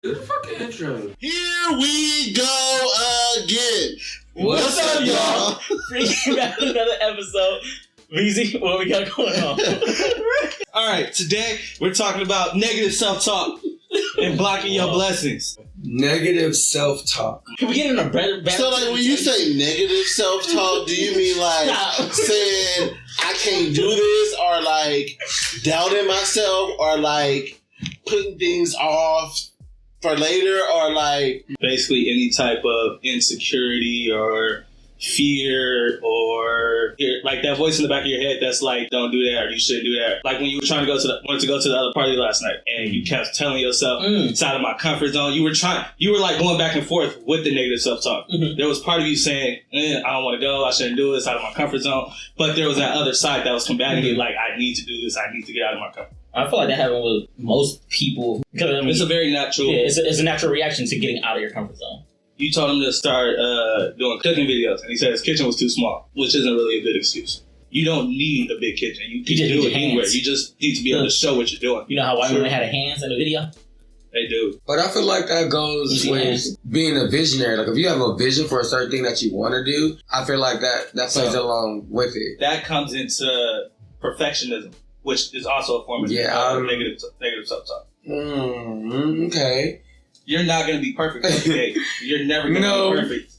Do the fucking intro. Here we go again. What's up, y'all? Freaking back to another episode. Weezy, what we got going on? Alright, today we're talking about negative self-talk and blocking your blessings. Negative self-talk. Can we get in a better So, like, when you say negative self-talk, do you mean, like, saying, I can't do this, or, like, doubting myself, or, like, putting things off for later, or, like... Basically any type of insecurity or fear or like that voice in the back of your head that's like, don't do that or you shouldn't do that. Like when you were trying to wanted to go to the other party last night and you kept telling yourself, it's out of my comfort zone. You were like going back and forth with the negative self-talk. Mm-hmm. There was part of you saying, I don't want to go, I shouldn't do it, it's out of my comfort zone. But there was that other side that was combating it, like, I need to do this, I need to get out of my comfort zone. I feel like that happens with most people. Because, I mean, it's a very natural... Yeah, it's a natural reaction to getting out of your comfort zone. You told him to start doing cooking videos, and he said his kitchen was too small, which isn't really a good excuse. You don't need a big kitchen. You can do it anywhere. You just need to be able to show what you're doing. You know how white women had hands in the video? They do. But I feel like that goes with being a visionary. Like, if you have a vision for a certain thing that you want to do, I feel like that plays along with it. That comes into perfectionism, which is also a form of negative self-talk. Okay. You're not going to be perfect every day. You're never going to be perfect.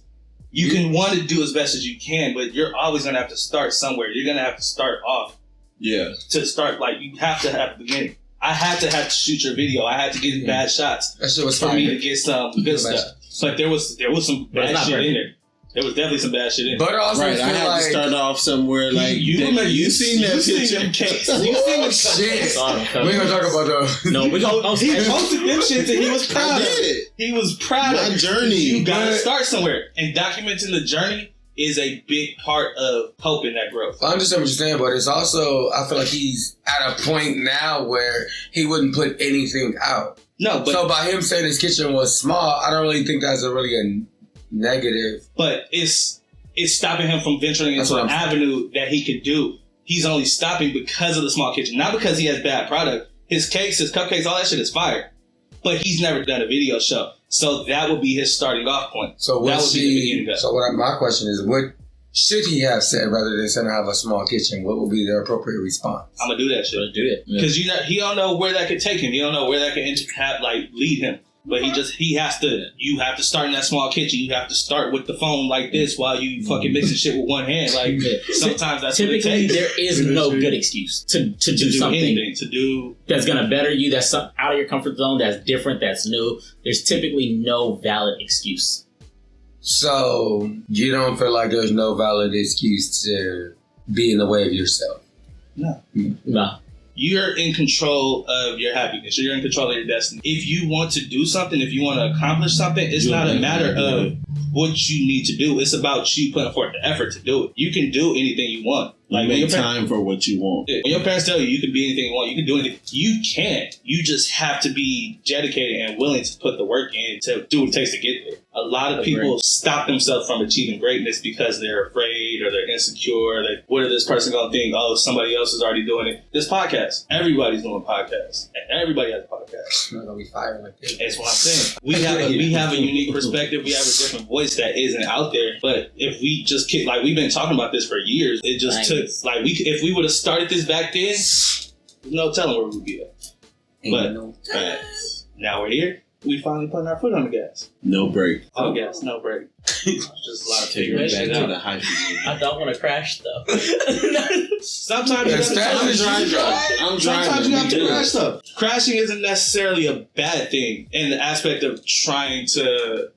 You can want to do as best as you can, but you're always going to have to start somewhere. You're going to have to start off. Yeah. To start, like, you have to have the beginning. I had to shoot your video. I had to get bad shots that shit was for me to get some good stuff. So, like, there was some bad shit in there. There was definitely some bad shit in there. But also, I had to start off somewhere like you seen that picture. Oh shit! We ain't gonna talk about those. No, we gonna he posted them shit and he was proud of it. He was proud of my journey. You gotta start somewhere, and documenting the journey is a big part of helping that growth. I understand what you're saying, but it's also, I feel like he's at a point now where he wouldn't put anything out. No, but so by him saying his kitchen was small, I don't really think that's a negative. But it's stopping him from venturing into an avenue that he could do. He's only stopping because of the small kitchen, not because he has bad product. His cakes, his cupcakes, all that shit is fire. But he's never done a video show. So that would be his starting off point. So that would be the beginning of it. My question is, what should he have said rather than saying I have a small kitchen? What would be the appropriate response? I'm going to do that shit. Do it. Because he don't know where that could take him. He don't know where that could lead him. But you have to start in that small kitchen. You have to start with the phone like this while you fucking mixing shit with one hand. Like, sometimes that's typically what it takes. There is no good excuse to do something anything, that's going to better you, that's out of your comfort zone, that's different, that's new. There's typically no valid excuse. So, you don't feel like there's no valid excuse to be in the way of yourself? No. You're in control of your happiness. You're in control of your destiny. If you want to do something, if you want to accomplish something, it's not a matter of what you need to do. It's about you putting forth the effort to do it. You can do anything you want. Like, make time for what you want. When your parents tell you you can be anything you want, you can do anything. You can. You just have to be dedicated and willing to put the work in to do what it takes to get there. A lot of people stop themselves from achieving greatness because they're afraid or they're insecure. Like, what are this person going to think? Oh, somebody else is already doing it. This podcast. Everybody's doing podcasts. Everybody has a podcast. It's not going to be firing like this. That's what I'm saying. We have a unique perspective. We have a different voice that isn't out there. But if we just keep, like, we've been talking about this for years. It just took, like, if we would have started this back then, there's no telling where we'd be at. But now we're here. We finally putting our foot on the gas. No break. Oh, gas, no break. Just a lot of taking it back to the high. I don't want to crash though. Sometimes you have to crash stuff. Crashing isn't necessarily a bad thing in the aspect of trying to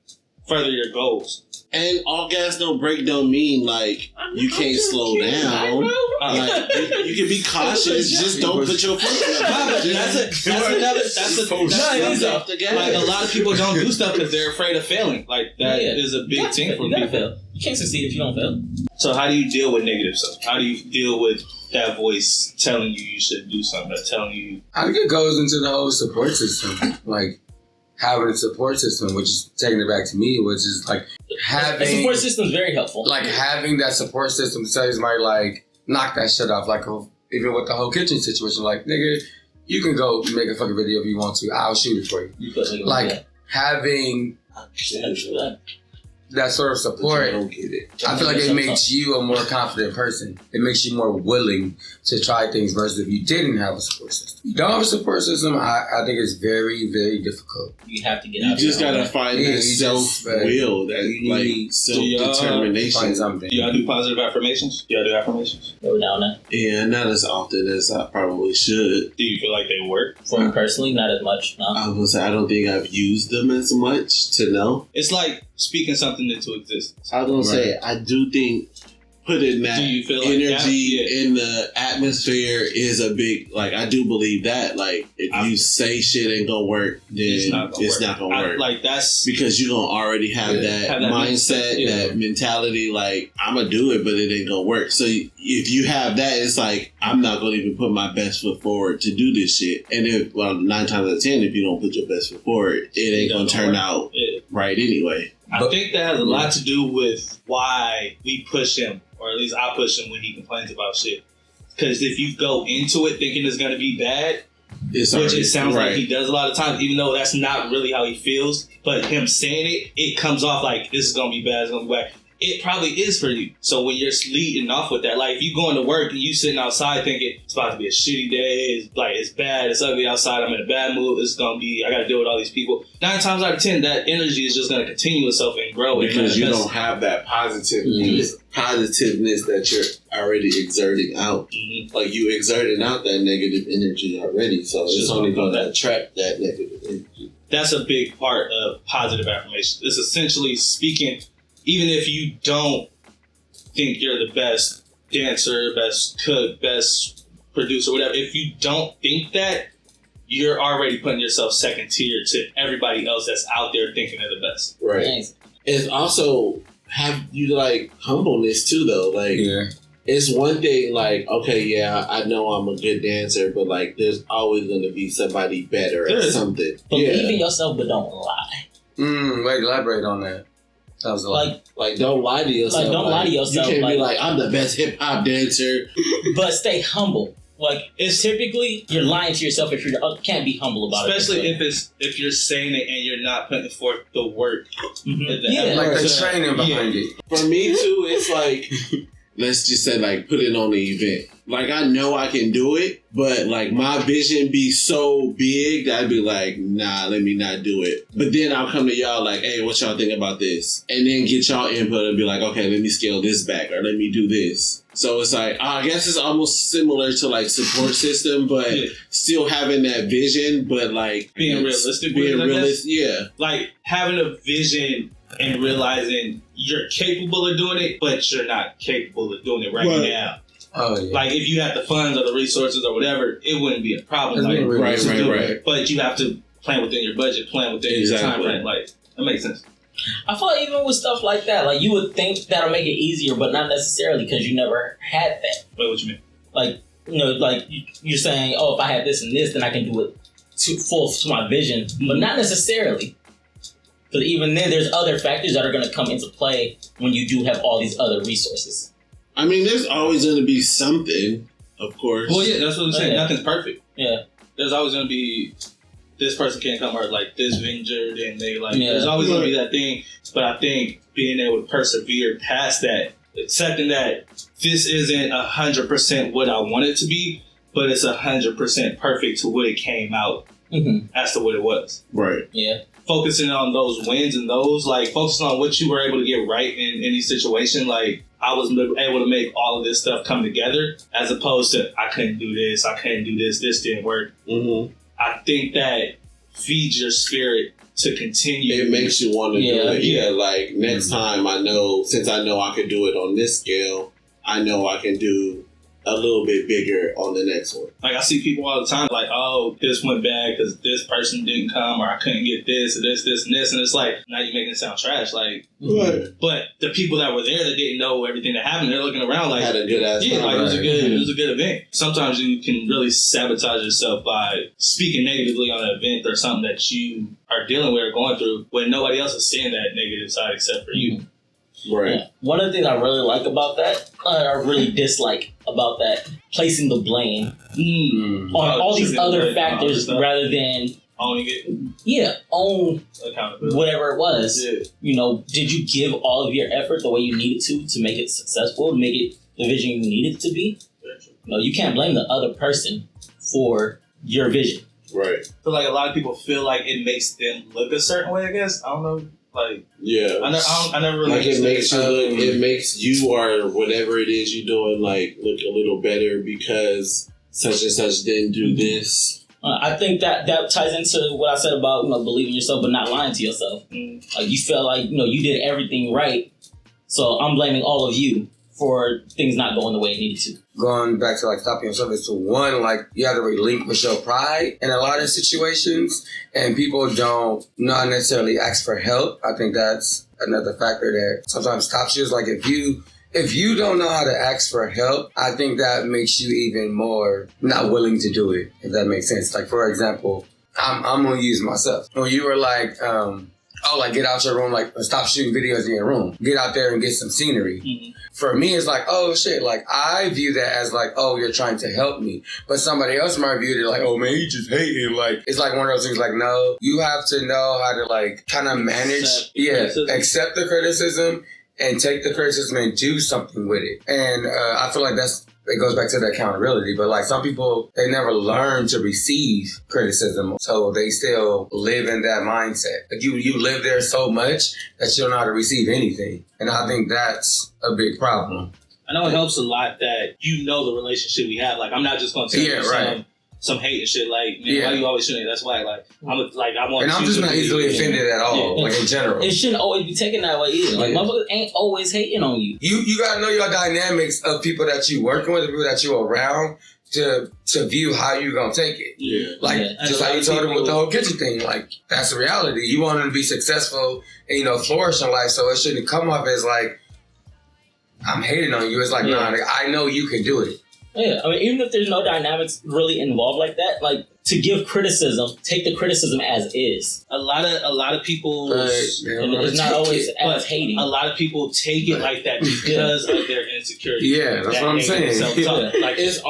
further your goals. And all gas, no break don't mean, like, you can't slow down. Like, you can be cautious, just don't put your foot on the gas. Like, a lot of people don't do stuff because they're afraid of failing. Like, that is a big thing for people. Fail. You can't succeed if you don't fail. So how do you deal with negative stuff? How do you deal with that voice telling you should do something, or telling you... I think it goes into the whole support system. Like, having a support system, which is taking it back to me, which is like having... The support system is very helpful. Like having that support system to tell somebody, like, knock that shit off. Like, even with the whole kitchen situation, like, nigga, you can go make a fucking video if you want to. I'll shoot it for you. Like, having that sort of support, I don't get it. I feel like it makes you a more confident person. It makes you more willing to try things versus if you didn't have a support system. You don't have a support system, I think it's very, very difficult. You have to get You out just of your gotta own find Yeah, that self-will, that self-determination. Find something. Do y'all do positive affirmations? Do y'all do affirmations? way. Go down there. Yeah, not as often as I probably should. Do you feel like they work? For me personally, not as much. No. I would say I don't think I've used them as much to know. It's like speaking something into existence. I was gonna say I do think putting that Do you feel like energy that? Yeah. in the atmosphere is a big, like, I do believe that. Like, if you say shit ain't gonna work, then it's not gonna work. Like that's because you're gonna already have that mindset, that mentality, like, I'm gonna do it, but it ain't gonna work. So if you have that, it's like, I'm not gonna even put my best foot forward to do this shit. And if, 9 times out of 10, if you don't put your best foot forward, it ain't gonna turn out right anyway. I think that has a lot to do with why we push him, or at least I push him when he complains about shit. Because if you go into it thinking it's going to be bad, which it sounds like he does a lot of times, even though that's not really how he feels, but him saying it comes off like this is going to be bad, it's going to be bad. It probably is for you. So when you're leading off with that, like if you going to work and you sitting outside thinking it's about to be a shitty day, it's bad, it's ugly outside, I'm in a bad mood, it's gonna be, I gotta deal with all these people. 9 times out of 10, that energy is just gonna continue itself and grow. Because you don't have that positiveness that you're already exerting out. Mm-hmm. Like you exerting out that negative energy already, so it's only gonna attract that negative energy. That's a big part of positive affirmation. It's essentially speaking. Even if you don't think you're the best dancer, best cook, best producer, whatever, if you don't think that, you're already putting yourself second tier to everybody else that's out there thinking they're the best. Right. Nice. It's also have you like humbleness too, though. Like, it's one thing, like, okay, yeah, I know I'm a good dancer, but like, there's always going to be somebody better at something. Believe in yourself, but don't lie. Wait, elaborate on that. That was like don't lie to yourself. Like, don't lie to yourself. You can't be like, I'm the best hip hop dancer. But stay humble. Like, it's typically you're lying to yourself if you can't be humble about especially it. Especially if you're saying it and you're not putting forth the work. Mm-hmm. Like the training behind it. For me too, it's like, let's just say, like, put it on the event. Like, I know I can do it, but like my vision be so big that I'd be like, nah, let me not do it. But then I'll come to y'all like, hey, what y'all think about this? And then get y'all input and be like, okay, let me scale this back or let me do this. So it's like, I guess it's almost similar to like support system, but still having that vision, but like being realistic. Like having a vision and realizing you're capable of doing it, but you're not capable of doing it right now. Oh, yeah. Like if you had the funds or the resources or whatever, it wouldn't be a problem. Like, right. But you have to plan within your budget, plan within your time frame. Like that makes sense. I feel like even with stuff like that, like you would think that'll make it easier, but not necessarily because you never had that. Wait, what you mean? Like, you know, like you're saying, oh, if I had this and this, then I can do it to my vision, but not necessarily. Because even then, there's other factors that are going to come into play when you do have all these other resources. I mean, there's always going to be something, of course. Well, yeah, that's what I'm saying. Nothing's perfect. Yeah. There's always going to be, this person can't come or like this injured and they like, there's always going to be that thing. But I think being able to persevere past that, accepting that this isn't 100% what I want it to be, but it's 100% perfect to what it came out as to what it was. Right. Yeah. Focusing on those wins and those, like, focusing on what you were able to get right in any situation, like, I was able to make all of this stuff come together as opposed to, I couldn't do this, this didn't work. Mm-hmm. I think that feeds your spirit to continue. It makes you want to do it. Yeah, like, next time I know, since I know I can do it on this scale, I know I can do a little bit bigger on the next one. Like, I see people all the time like, oh, this went bad because this person didn't come, or I couldn't get this, or this, and this. And it's like, now you're making it sound trash. Like, but the people that were there that didn't know everything that happened, they're looking around like, had a good ass time. Like, it was a good event. Sometimes you can really sabotage yourself by speaking negatively on an event or something that you are dealing with or going through when nobody else is seeing that negative side except for you. Right. Yeah. One of the things I really like about that, I really dislike about that, placing the blame on all these other factors rather than, owning it. Yeah, own Accountability. whatever it was. Yeah. You know, did you give all of your effort the way you needed to make it successful, to make it the vision you needed it to be? You know, you can't blame the other person for your vision. Right. I feel like a lot of people feel like it makes them look a certain way, I guess. I don't know. Like, Yeah. I never really Like it understood makes it makes you or whatever it is you're doing like look a little better because such and such didn't do this. I think that ties into what I said about, you know, believing yourself but not lying to yourself. Like, you feel like, you know, you did everything right, so I'm blaming all of you for things not going the way it needed to. Going back to like stopping yourself is to one, like you have to relinquish your pride in a lot of situations, and people don't not necessarily ask for help. I think that's another factor that sometimes stops you. Is like if you don't know how to ask for help, I think that makes you even more not willing to do it, if that makes sense. Like, for example, I'm going to use myself. When you were like, like get out your room, like stop shooting videos in your room. Get out there and get some scenery. Mm-hmm. For me, it's like, oh shit, like I view that as like, oh, you're trying to help me. But somebody else might view it like, oh man, you just hating. Like, it's like one of those things like, no, you have to know how to like kind of manage, accept the criticism and take the criticism and do something with it. And I feel like it goes back to the accountability, but like some people, they never learn to receive criticism, so they still live in that mindset. Like you live there so much that you don't know how to receive anything, and I think that's a big problem. I know it helps a lot that you know the relationship we have. Like, I'm not just going to tell you some hate and shit. Like, man, why you always shooting? That's why. Like, I want. And I'm just not easily offended at all. Like in general, it shouldn't always be taken that way either. Like, motherfuckers ain't always hating on you. You gotta know your dynamics of people that you working with, the people that you around, to view how you gonna take it. Yeah. Like just like you told him with the whole kitchen thing. Like, that's the reality. You want them to be successful and flourish in life, so it shouldn't come off as like I'm hating on you. It's like, nah, like, I know you can do it. Yeah, I mean, even if there's no dynamics really involved like that, like, to give criticism, take the criticism as is. A lot of people, and it's not always as hating. A lot of people take it like that because of their insecurity. Yeah, that's what I'm saying. Like, it's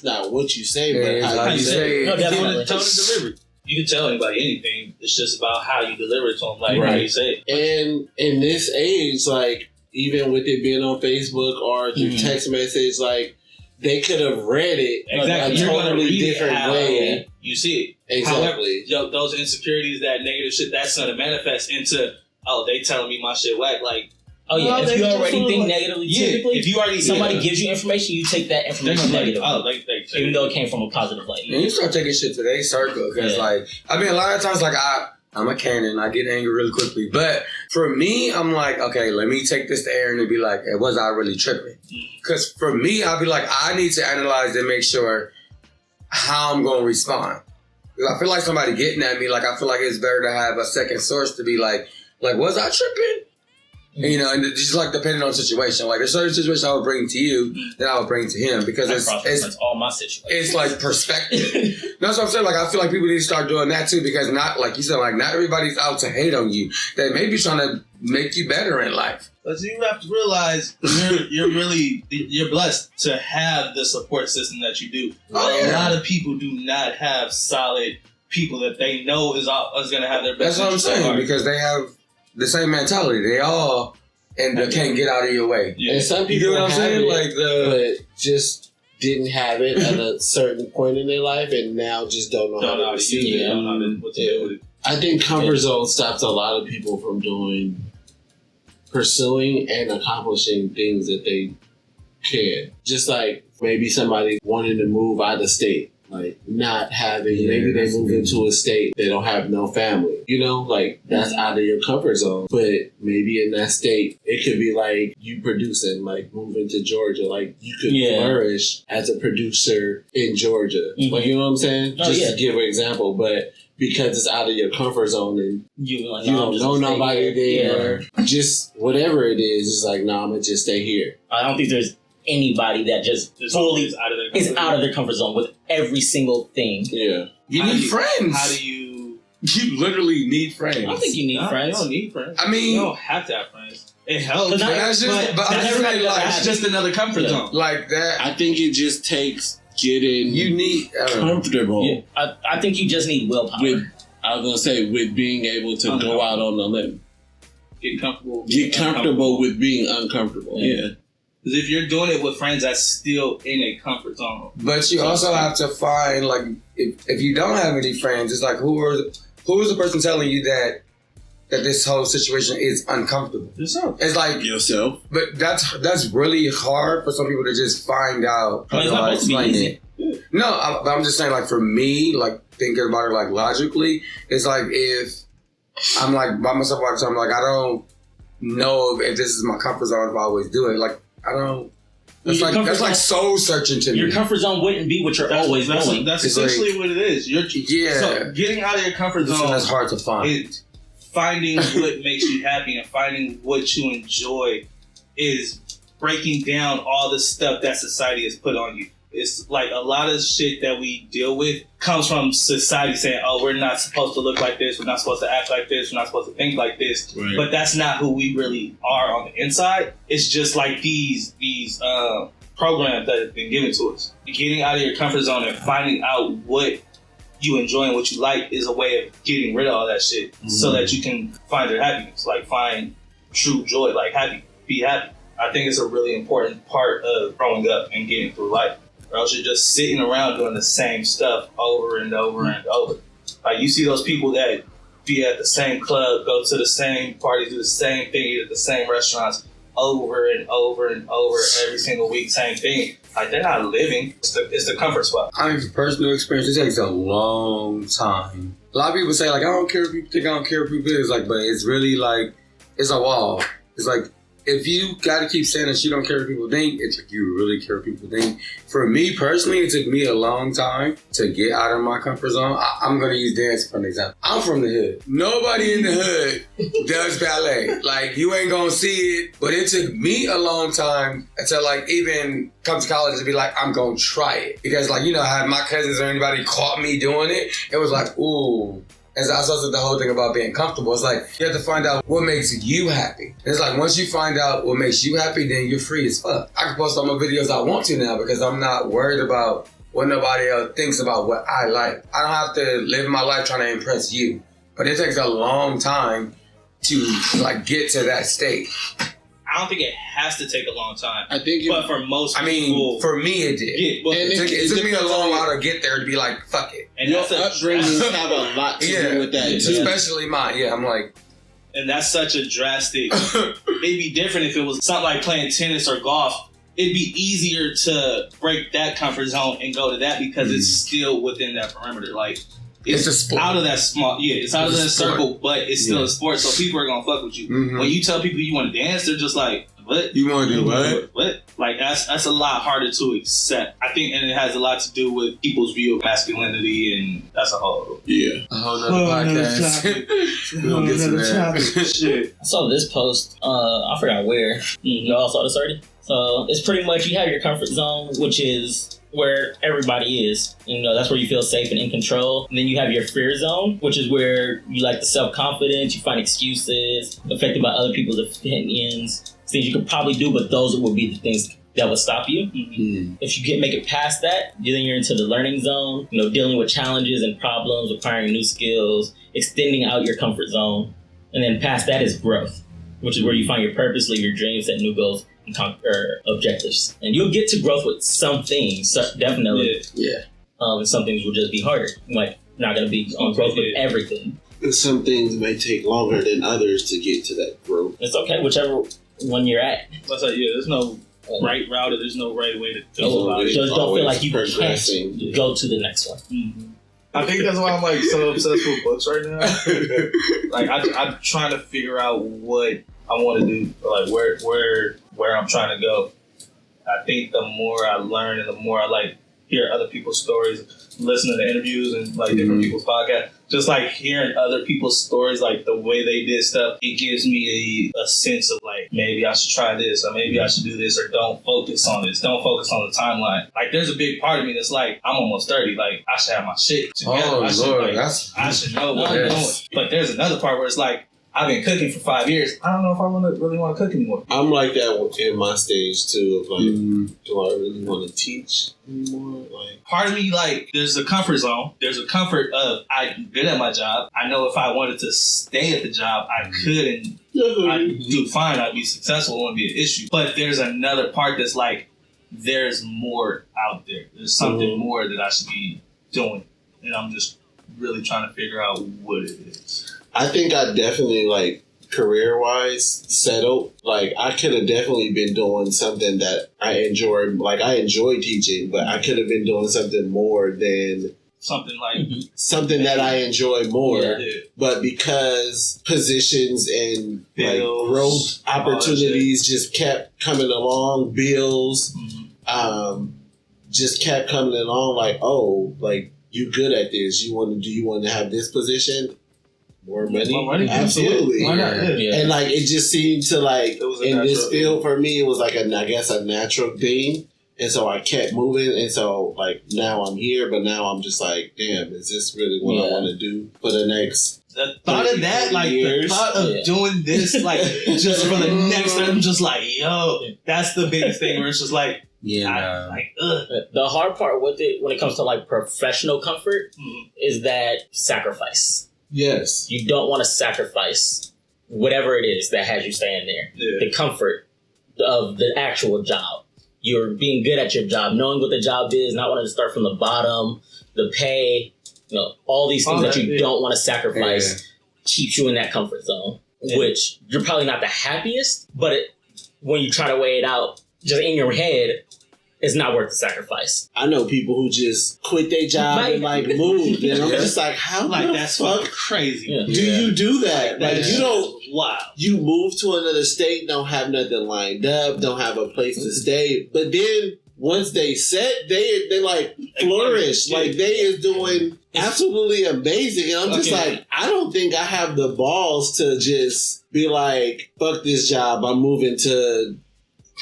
not what you say, but how you say it. No, definitely. Tone and delivery. You can tell anybody anything. It's just about how you deliver it to them, like how you say it. And in this age, like, even with it being on Facebook or through text message, like, they could have read it exactly. a totally different way. You see it. Exactly. However, those insecurities, that negative shit, that's going to manifest into, they telling me my shit whack. Like, if you already think negatively, typically, if you already somebody gives you information, you take that information negatively. Even though it came from a positive light. And you start taking shit to their circle. Because, like, I mean, a lot of times, like, I'm a Canaan. I get angry really quickly. But for me, I'm like, okay, let me take this to Aaron and be like, hey, was I really tripping? Because for me, I'll be like, I need to analyze and make sure how I'm going to respond. Because I feel like somebody getting at me, like, I feel like it's better to have a second source to be like, was I tripping? And just like depending on the situation. Like there's certain situations I would bring to you that I would bring to him because it's all my situations. It's like perspective. That's what I'm saying. Like I feel like people need to start doing that too because not like you said, like not everybody's out to hate on you. They may be trying to make you better in life. But you have to realize you're blessed to have the support system that you do. A lot of people do not have solid people that they know is going to have their best. That's what I'm saying because they have the same mentality. They all can't get out of your way. Yeah. And some people have it, but just didn't have it at a certain point in their life and now just don't know how to receive it. I think comfort zone stops a lot of people from pursuing and accomplishing things that they can. Just like maybe somebody wanting to move out of state. Like not having, maybe they move into a state, they don't have no family, like that's out of your comfort zone. But maybe in that state, it could be like you producing, like moving to Georgia, like you could flourish as a producer in Georgia. Like, you know what I'm saying? To give an example, but because it's out of your comfort zone and you don't know nobody there, or just whatever it is, it's like, nah, I'm gonna just stay here. I don't think there's anybody that just fully is out of their comfort zone with every single thing. Yeah. You need friends. How do you... You literally need friends. I don't think you need friends. You don't need friends. I mean... You don't have to have friends. It helps. But that's just, it's just another comfort zone. Like that. I think it just takes getting comfortable. Yeah, I think you just need willpower. I was gonna say with being able to go out on a limb. Get comfortable. Get comfortable with being uncomfortable. Yeah. Because if you're doing it with friends, that's still in a comfort zone. But you also have to find, like, if you don't have any friends, it's like, who is the person telling you that this whole situation is uncomfortable? Yourself. It's like yourself. But that's really hard for some people to just find out. I mean, it's not supposed to be easy. No, but I'm just saying, like, for me, like, thinking about it, like, logically, it's like if I'm, like, by myself all the time, like, I don't know if this is my comfort zone if I always do it. Like, I don't... That's like soul searching to me. Your comfort zone wouldn't be what you're always doing. That's essentially what it is. So getting out of your comfort zone... That's hard to find. Finding what makes you happy and finding what you enjoy is breaking down all the stuff that society has put on you. It's like a lot of shit that we deal with comes from society saying, oh, we're not supposed to look like this, we're not supposed to act like this, we're not supposed to think like this. Right. But that's not who we really are on the inside. It's just like these programs that have been given to us. Getting out of your comfort zone and finding out what you enjoy and what you like is a way of getting rid of all that shit so that you can find your happiness, like find true joy, like be happy. I think it's a really important part of growing up and getting through life. Or else you're just sitting around doing the same stuff over and over and over. Like you see those people that be at the same club, go to the same parties, do the same thing, eat at the same restaurants over and over and over every single week, same thing. Like they're not living. It's the comfort spot. I mean, from personal experience, it takes a long time. A lot of people say, like, I don't care if people think I don't care if people think. It's like, but it's really like, it's a wall. It's like, if you got to keep saying that you don't care what people think, it's like you really care what people think. For me personally, it took me a long time to get out of my comfort zone. I'm going to use dance for an example. I'm from the hood. Nobody in the hood does ballet. Like, you ain't going to see it. But it took me a long time to, like, even come to college and be like, I'm going to try it. Because, like, you know, had my cousins or anybody caught me doing it, it was like, ooh. And so I said the whole thing about being comfortable. It's like, you have to find out what makes you happy. It's like, once you find out what makes you happy, then you're free as fuck. I can post all my videos I want to now because I'm not worried about what nobody else thinks about what I like. I don't have to live my life trying to impress you. But it takes a long time to, like, get to that state. I don't think it has to take a long time. I think, but for most people, I mean, for me it did. Yeah, well, it took me a long while to get there to be like, fuck it. And your upbringing have a lot to do with that too. Especially mine. Yeah, I'm like, and that's such a drastic. It'd be different if it was something like playing tennis or golf. It'd be easier to break that comfort zone and go to that because it's still within that perimeter. Like. It's a sport. Out of that small, it's out of that circle, but it's still a sport, so people are gonna fuck with you. Mm-hmm. When you tell people you want to dance, they're just like, "What? You want to do what? What?" Like that's a lot harder to accept. I think, and it has a lot to do with people's view of masculinity, and that's a whole a whole nother podcast. We'll get to that. Shit. I saw this post. I forgot where. You all saw this already. So it's pretty much you have your comfort zone, which is where everybody is. You know, that's where you feel safe and in control. And then you have your fear zone, which is where you like the self-confidence, you find excuses, affected by other people's opinions, things you could probably do, but those would be the things that would stop you. Mm-hmm. If you make it past that, then you're into the learning zone, you know, dealing with challenges and problems, acquiring new skills, extending out your comfort zone. And then past that is growth, which is where you find your purpose, live your dreams, set new goals, and conquer objectives. And you'll get to growth with some things, definitely. Yeah. And some things will just be harder. Like, not going to be on growth with everything. And some things may take longer than others to get to that growth. It's okay, whichever one you're at. That's like, there's no right route or there's no right way to go about it. Just don't feel like you can't go to the next one. Mm-hmm. I think that's why I'm like so obsessed with books right now. Like I'm trying to figure out what I want to do, like where I'm trying to go. I think the more I learn and the more I like hear other people's stories, listen to the interviews and like different people's podcasts, just like hearing other people's stories, like the way they did stuff, it gives me a sense of like, maybe I should try this or maybe I should do this or don't focus on this. Don't focus on the timeline. Like there's a big part of me that's like, I'm almost 30. Like I should have my shit together. I should know what I'm doing. But there's another part where it's like, I've been cooking for 5 years. I don't know if I really want to cook anymore. I'm like that in my stage too. Of like, do I really want to teach anymore? Like, part of me, like, there's a comfort zone. There's a comfort of I'm good at my job. I know if I wanted to stay at the job, I could and I'd do fine. I'd be successful. It wouldn't be an issue. But there's another part that's like, there's more out there. There's something more that I should be doing, and I'm just really trying to figure out what it is. I think I definitely, like, career-wise, settled. Like, I could have definitely been doing something that I enjoyed. Like, I enjoy teaching, but I could have been doing something more than... Something like... Something that I enjoy more. Yeah. But because positions and, Bills, like, growth opportunities just kept coming along, bills, just kept coming along, like, oh, like, you good at this. Do you want to have this position? More money? Absolutely. Why not? Yeah. And like it just seemed to like in this field thing. for me, it was like a natural thing. And so I kept moving, and so like now I'm here, but now I'm just like, damn, is this really what I want to do for the next? The thought of that, like years. the thought of doing this, like just for the next, I'm just like, yo, that's the biggest thing where it's just like, The hard part with it when it comes to like professional comfort is that sacrifice. Yes. You don't want to sacrifice whatever it is that has you staying there. Yeah. The comfort of the actual job. You're being good at your job, knowing what the job is, not wanting to start from the bottom, the pay, all these things that you don't want to sacrifice keeps you in that comfort zone, which you're probably not the happiest, but when you try to weigh it out, just in your head, it's not worth the sacrifice. I know people who just quit their job and like moved, and I'm just like, how like that's fuck crazy. Yeah. do you do that? Like you don't. Wow. You move to another state, don't have nothing lined up, don't have a place to stay, but then once they set, they like flourish. Like they is doing absolutely amazing, and I'm just like, I don't think I have the balls to just be like, fuck this job, I'm moving to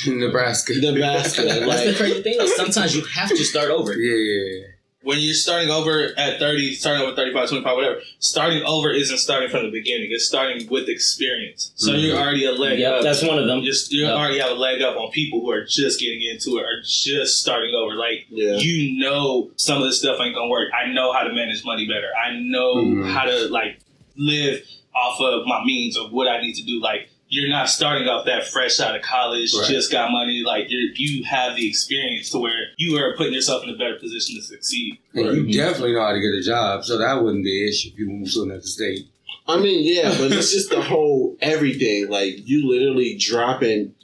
Nebraska. That's the crazy thing. Like, sometimes you have to start over. Yeah. When you're starting over at 30, starting over 35, 25, whatever, starting over isn't starting from the beginning. It's starting with experience. So you're already a leg up. That's one of them. You already have a leg up on people who are just getting into it or just starting over. Like, you know some of this stuff ain't going to work. I know how to manage money better. I know how to, like, live off of my means of what I need to do. Like, you're not starting off that fresh out of college, just got money. Like, you have the experience to where you are putting yourself in a better position to succeed. And you definitely know how to get a job, so that wouldn't be an issue if you move to another state. I mean, yeah, but it's just the whole everything. Like, you literally dropping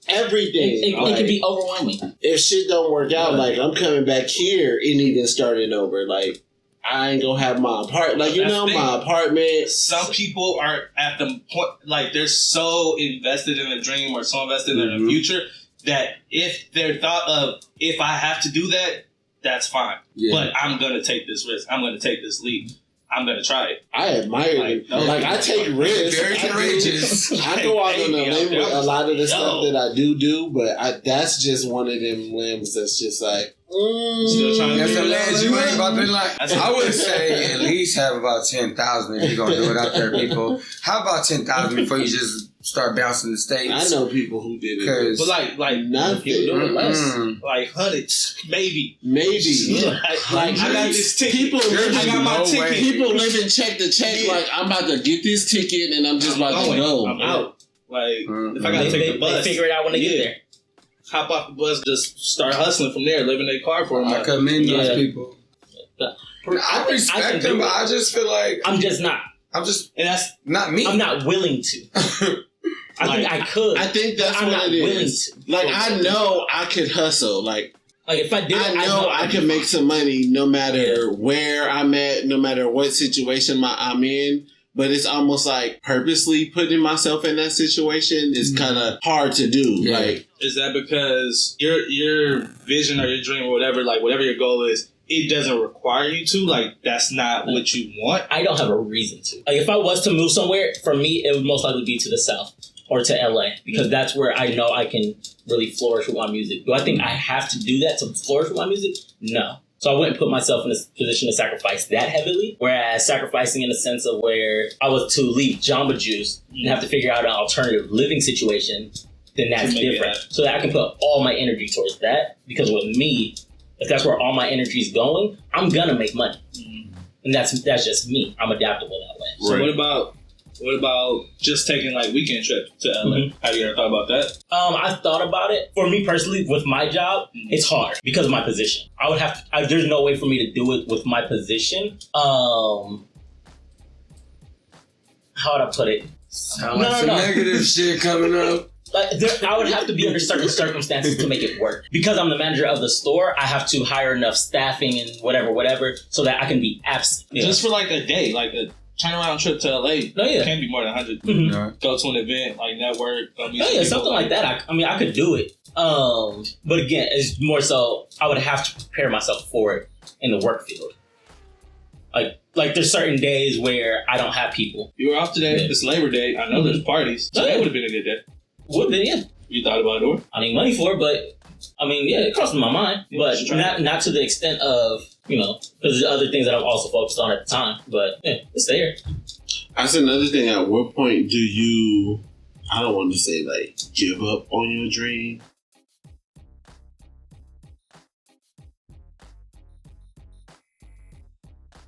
everything. It can be overwhelming. If shit don't work out, like, I'm coming back here and even starting over. Like, I ain't gonna have my apartment. Like, my apartment. Some people are at the point, like, they're so invested in a dream or so invested in a future that if their thought of, if I have to do that, that's fine. Yeah. But I'm gonna take this risk. I'm gonna take this leap. I'm gonna try it. I admire it. Like, I take risks. Very courageous. I go out on a limb with a lot of the stuff that I do, but that's just one of them limbs that's just like, still trying that's to a ledge you ain't about to like. I would say at least have about 10,000 if you're gonna do it out there, people. How about 10,000 before you just start bouncing the states? I know people who did it, but like nothing. People do it less, like hundreds, maybe. Like I got this ticket. People ticket. living check to check. Yeah. Like, I'm about to get this ticket and I'm just about to go. I'm out. Like, if I gotta take the bus, they figure it out when they get there. Hop off the bus, just start hustling from there, live in their car for a month. I commend those people. I respect them, but I just feel like I'm just not. And that's not me. I'm not willing to. I think I could. I think that's I'm what not it willing is. to. Like, I know I could hustle. Like if I did, I know I can make some money no matter where I'm at, no matter what situation I'm in. But it's almost like purposely putting myself in that situation is kind of hard to do. Yeah. Like, is that because your vision or your dream or whatever, like whatever your goal is, it doesn't require you to? Like, that's not what you want? I don't have a reason to. Like, if I was to move somewhere, for me, it would most likely be to the South or to LA because that's where I know I can really flourish with my music. Do I think I have to do that to flourish with my music? No. So I wouldn't put myself in a position to sacrifice that heavily. Whereas sacrificing in the sense of where I was to leave Jamba Juice and have to figure out an alternative living situation, then that's different. So that I can put all my energy towards that. Because with me, if that's where all my energy is going, I'm gonna make money. And that's just me. I'm adaptable that way. So what about just taking like weekend trips to LA? Have you ever thought about that? I thought about it. For me personally, with my job, it's hard because of my position. I would have to, there's no way for me to do it with my position. How would I put it? Sound like some negative shit coming up. I would have to be under certain circumstances to make it work. Because I'm the manager of the store, I have to hire enough staffing and whatever, so that I can be absent. Just for like a day, like a turnaround trip to LA. It can't be more than 100. Go to an event, like network. Something like that. I could do it. But again, it's more so I would have to prepare myself for it in the work field. Like there's certain days where I don't have people. You were off today. It's Labor Day. I know there's parties. So that would have been a good day. Would have been, yeah. You thought about it? I need money for it, but I mean, yeah, it crossed my mind. But not to the extent of, because there's other things that I'm also focused on at the time. But yeah, it's there. That's another thing. At what point do you, I don't want to say like give up on your dream,